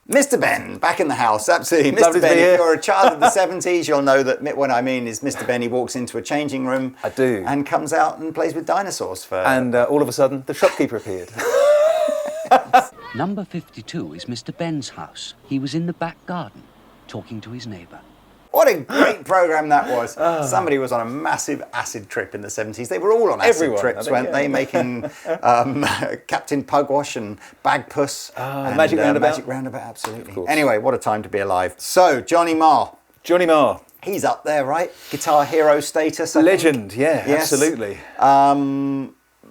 Mr. Ben, back in the house, absolutely. Lovely Mr. Ben, to be here. if you're a child of the 70s, you'll know that what I mean is Mr. Ben, he walks into a changing room. I do. And comes out and plays with dinosaurs for... And all of a sudden, the shopkeeper appeared. Number 52 is Mr. Ben's house. He was in the back garden, talking to his neighbour. What a great programme that was. Somebody was on a massive acid trip in the 70s. They were all on acid trips, weren't they? Making Captain Pugwash and Bagpuss. And Magic Roundabout. Magic Roundabout, absolutely. Anyway, what a time to be alive. So, Johnny Marr. Johnny Marr. He's up there, right? Guitar hero status, I Legend, think. yeah, Yes. absolutely.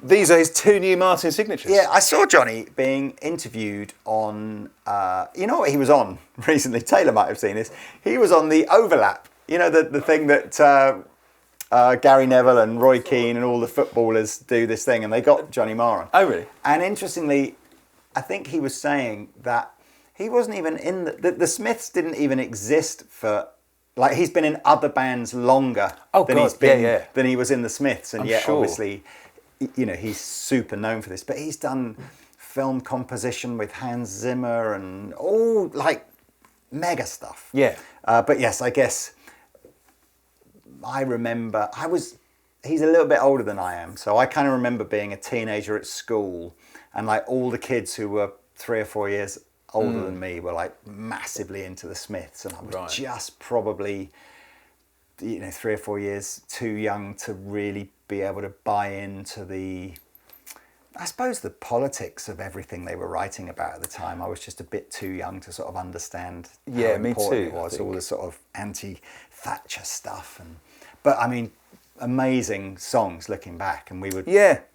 These are his two new Martin signatures. Yeah, I saw Johnny being interviewed on, you know what he was on recently? Taylor might have seen this. He was on the Overlap. You know, the thing that Gary Neville and Roy Keane and all the footballers do this thing, and they got Johnny Marr on. Oh, really? And interestingly, I think he was saying that he wasn't even in the Smiths didn't even exist for... Like, he's been in other bands longer than he was in the Smiths. And yet, obviously, you know, he's super known for this. But he's done film composition with Hans Zimmer and all, like, mega stuff. Yeah. But yes, I guess I remember... He's a little bit older than I am. So I kind of remember being a teenager at school. And, like, all the kids who were 3 or 4 years older than me were like massively into the Smiths, and I was just probably, you know, 3 or 4 years too young to really be able to buy into I suppose the politics of everything they were writing about at the time. I was just a bit too young to sort of understand how important it was, all the sort of anti-Thatcher stuff. But I mean, amazing songs looking back, and we were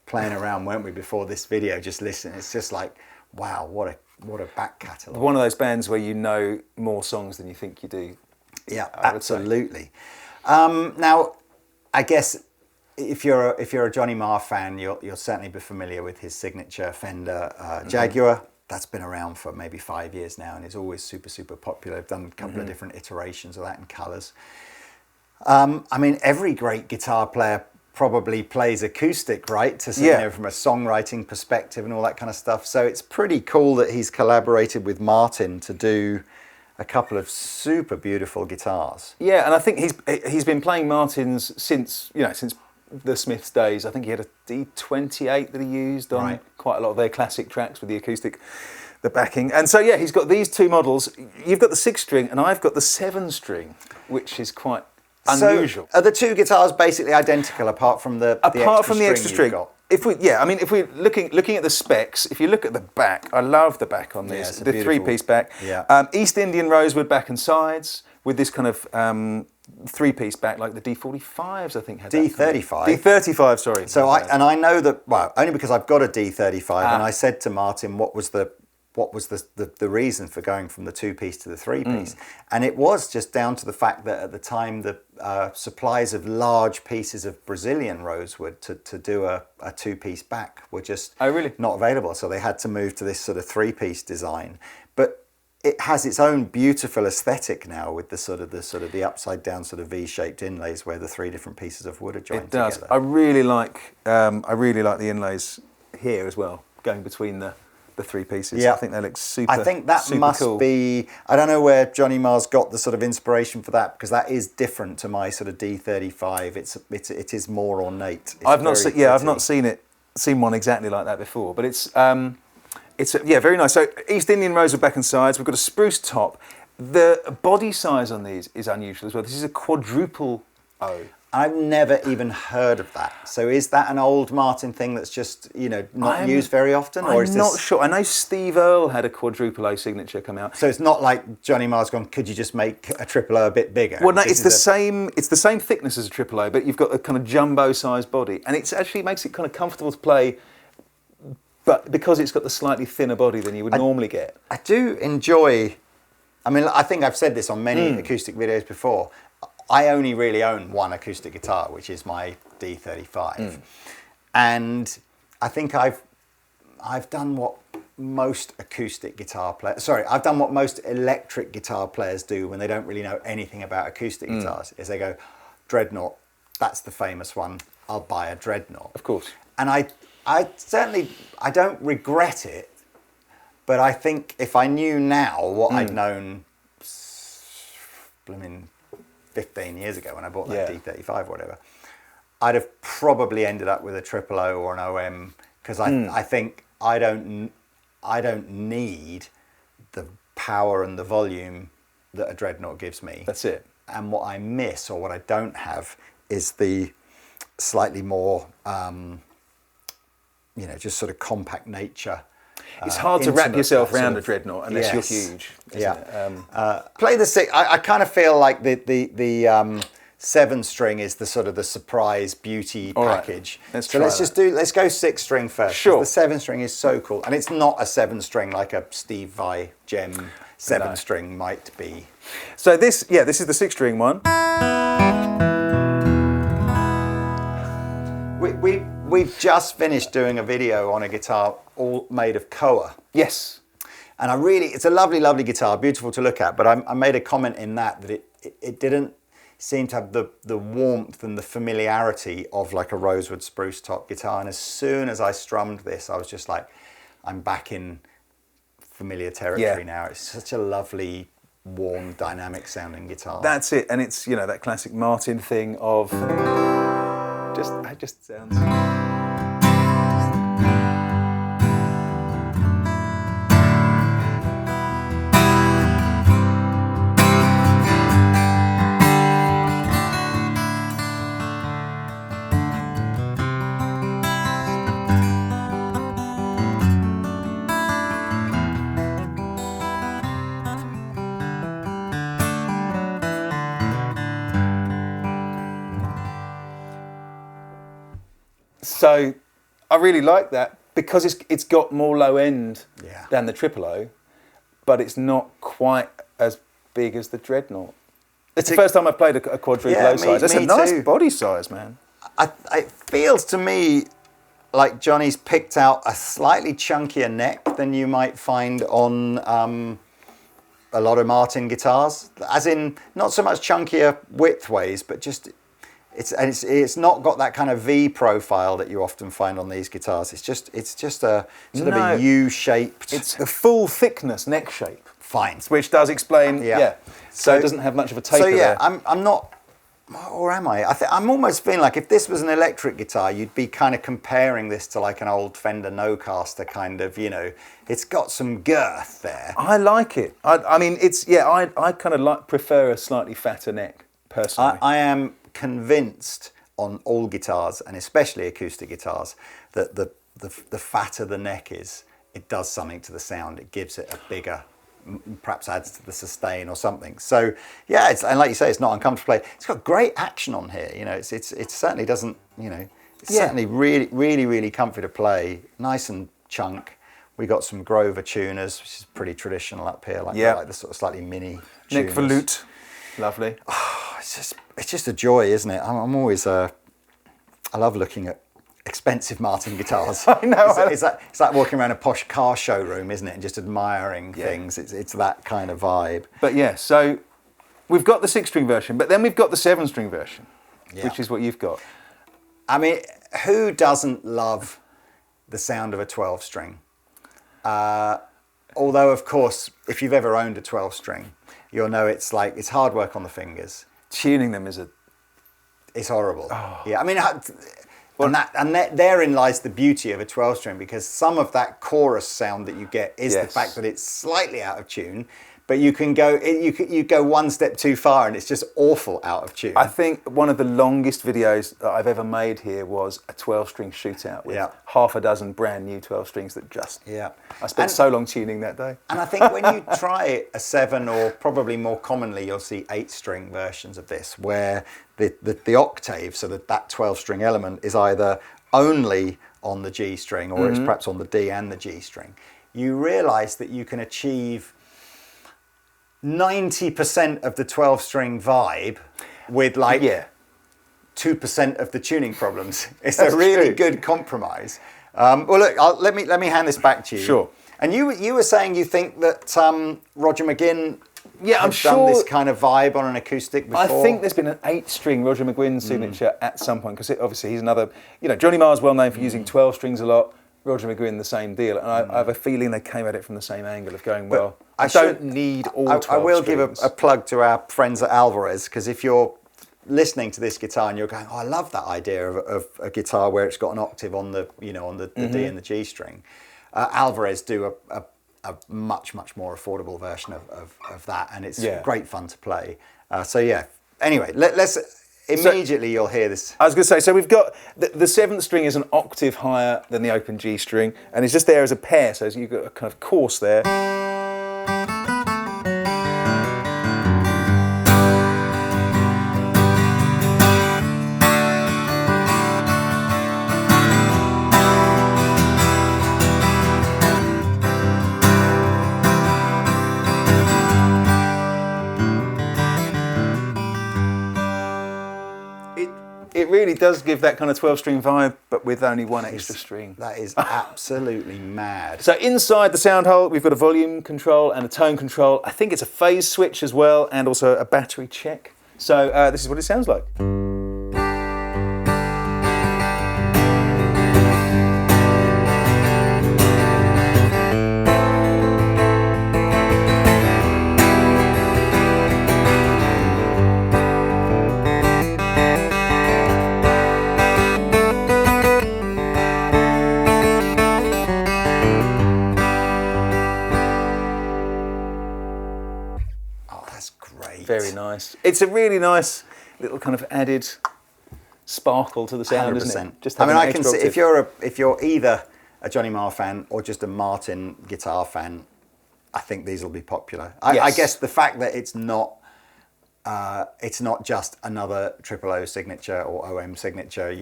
playing around, weren't we, before this video, just listening. It's just like, wow, what a back catalogue. One of those bands where you know more songs than you think you do. Yeah, absolutely. Now, I guess if you're a Johnny Marr fan, you'll certainly be familiar with his signature Fender Jaguar. That's been around for maybe 5 years now, and is always super, super popular. I've done a couple of different iterations of that in colours. I mean, every great guitar player probably plays acoustic, right? To you know, from a songwriting perspective and all that kind of stuff. So it's pretty cool that he's collaborated with Martin to do a couple of super beautiful guitars. Yeah, and I think he's been playing Martins since the Smiths days. I think he had a D28 that he used on quite a lot of their classic tracks with the acoustic, the backing. And so he's got these two models. You've got the 6-string and I've got the 7-string, which is quite unusual. So are the two guitars basically identical apart from the extra string you've got? If we're looking at the specs, if you look at the back, I love the back on this. The 3-piece back. Yeah. East Indian rosewood back and sides with this kind of 3-piece back, like the D45s, I think had D35. D35, sorry. So I know that, well, only because I've got a D35, and I said to Martin, what was the reason for going from the 2-piece to the 3-piece? And it was just down to the fact that at the time the supplies of large pieces of Brazilian rosewood to do a 2-piece back were just not available. So they had to move to this sort of 3-piece design. But it has its own beautiful aesthetic now with the upside down sort of V-shaped inlays where the 3 different pieces of wood are joined together. It does. I really like the inlays here as well, going between the 3 pieces. Yeah. I think they look super. I think that must cool. be. I don't know where Johnny Marr's got the sort of inspiration for that, because that is different to my sort of D35. It is more ornate. I've not seen it seen one exactly like that before, but it's very nice. So East Indian rosewood back and sides. We've got a spruce top. The body size on these is unusual as well. This is a quadruple O. I've never even heard of that. So is that an old Martin thing that's just, not used very often? Or I'm not sure. I know Steve Earle had a quadruple O signature come out. So it's not like Johnny Marr's gone, could you just make a triple O a bit bigger? Well, no, it's the same thickness as a triple O, but you've got a kind of jumbo-sized body. And it actually makes it kind of comfortable to play, but because it's got the slightly thinner body than you would normally get. I do enjoy, I think I've said this on many acoustic videos before, I only really own one acoustic guitar, which is my D35. And I think I've done what most acoustic guitar players, I've done what most electric guitar players do when they don't really know anything about acoustic guitars, is they go, Dreadnought, that's the famous one, I'll buy a Dreadnought. Of course. And I certainly, I don't regret it, but I think if I knew now what I'd known, 15 years ago when I bought that D35 or whatever, I'd have probably ended up with a triple O or an OM, because I think I don't need the power and the volume that a Dreadnought gives me. That's it. And what I miss, or what I don't have, is the slightly more, just sort of compact nature. It's hard to wrap yourself around a Dreadnought unless you're huge. Play the six. I kind of feel like the 7-string is the sort of the surprise beauty package. Right. Let's go 6-string first. Sure. The 7-string is so cool, and it's not a 7-string like a Steve Vai Gem 7-string might be. So this is the 6-string one. We've just finished doing a video on a guitar all made of koa. Yes. And it's a lovely, lovely guitar, beautiful to look at, but I made a comment in that it didn't seem to have the warmth and the familiarity of like a rosewood spruce top guitar. And as soon as I strummed this, I was just like, I'm back in familiar territory now. It's such a lovely, warm, dynamic sounding guitar. That's it. And it's, that classic Martin thing of it just sounds... So I really like that because it's got more low end than the triple O, but it's not quite as big as the Dreadnought. It's the first time I've played a quadruple O size. That's a nice body size, man. It feels to me like Johnny's picked out a slightly chunkier neck than you might find on a lot of Martin guitars. As in, not so much chunkier widthways, but just... It's not got that kind of V profile that you often find on these guitars. It's just a sort of a U-shaped. It's a full thickness neck shape. Fine, which does explain. So it doesn't have much of a taper. So there. I'm not, or am I? I'm almost feeling like if this was an electric guitar, you'd be kind of comparing this to like an old Fender Nocaster kind of. It's got some girth there. I like it. I kind of prefer a slightly fatter neck personally. I am convinced on all guitars, and especially acoustic guitars, that the fatter the neck is, it does something to the sound. It gives it a bigger, perhaps adds to the sustain or something. So and like you say, it's not uncomfortable to play. It's got great action on here. It certainly doesn't. It's certainly really, really, really comfy to play. Nice and chunk. We got some Grover tuners, which is pretty traditional up here, like the sort of slightly mini tuners. Nick Volute, lovely. It's just a joy, isn't it? I'm always I love looking at expensive Martin guitars. I know. It's like walking around a posh car showroom, isn't it? And just admiring things. It's that kind of vibe. But so we've got the 6-string version, but then we've got the 7-string version, which is what you've got. I mean, who doesn't love the sound of a 12-string? Although, of course, if you've ever owned a 12-string, you'll know it's hard work on the fingers. Tuning them it's horrible. Oh. Yeah, I mean, Therein lies the beauty of a 12-string, because some of that chorus sound that you get is the fact that it's slightly out of tune, but you can go you go one step too far and it's just awful out of tune. I think one of the longest videos that I've ever made here was a 12-string shootout with half a dozen brand new 12 strings that just... I spent so long tuning that day. And I think when you try a 7, or probably more commonly you'll see 8-string versions of this, where the octave, so that 12-string element is either only on the G string or it's perhaps on the D and the G string. You realise that you can achieve 90% of the 12-string vibe with 2% of the tuning problems. It's a really good compromise. Well, look, let me hand this back to you. Sure. And you were saying you think that Roger McGuinn I'm had done this kind of vibe on an acoustic before? I think there's been an 8-string Roger McGuinn signature at some point, because obviously he's another... Johnny Marr's well known for using 12 strings a lot. Roger McGuinn, the same deal. And I have a feeling they came at it from the same angle of going, well, I don't need all 12 I will strings. give a plug to our friends at Alvarez, because if you're listening to this guitar and you're going, I love that idea of a guitar where it's got an octave on the D and the G string. Alvarez do a much more affordable version of that, and it's great fun to play. Anyway, let's immediately you'll hear this. I was going to say, so we've got the 7th string is an octave higher than the open G string, and it's just there as a pair, so you've got a kind of course there. It really does give that kind of 12-string vibe, but with only one extra string. That is absolutely mad. So inside the sound hole, we've got a volume control and a tone control. I think it's a phase switch as well, and also a battery check. So this is what it sounds like. Very nice. It's a really nice little kind of added sparkle to the sound, 100%. Isn't it? Just I can see if you're either a Johnny Marr fan or just a Martin guitar fan, I think these will be popular. I guess the fact that it's not just another O signature or OM signature,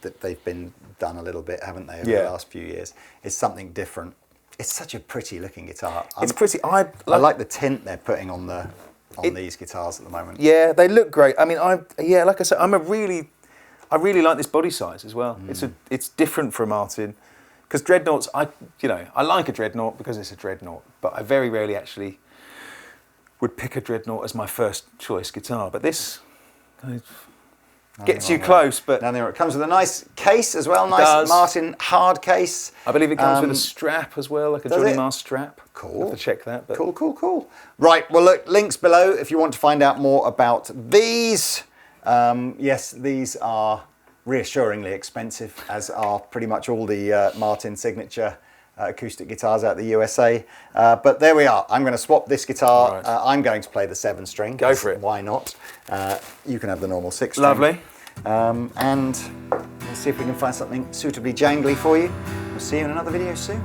that they've been done a little bit, haven't they, over the last few years? It's something different. It's such a pretty looking guitar. It's pretty. I like the tint they're putting on these guitars at the moment. Yeah, they look great. I mean, like I said, I really like this body size as well. It's different for a Martin, because dreadnoughts, I like a dreadnought because it's a dreadnought, but I very rarely actually would pick a dreadnought as my first choice guitar. But this gets you close. But it comes with a nice case as well, nice Martin hard case. I believe it comes with a strap as well, like a Johnny Marr strap. Cool. I'll have to check that. But. Cool. Right, well look, links below if you want to find out more about these. Yes, these are reassuringly expensive, as are pretty much all the Martin signature acoustic guitars out of the USA. But there we are. I'm going to swap this guitar. Right. I'm going to play the 7-string. Go for it. Why not? You can have the normal 6-string. Lovely. And let's see if we can find something suitably jangly for you. We'll see you in another video soon.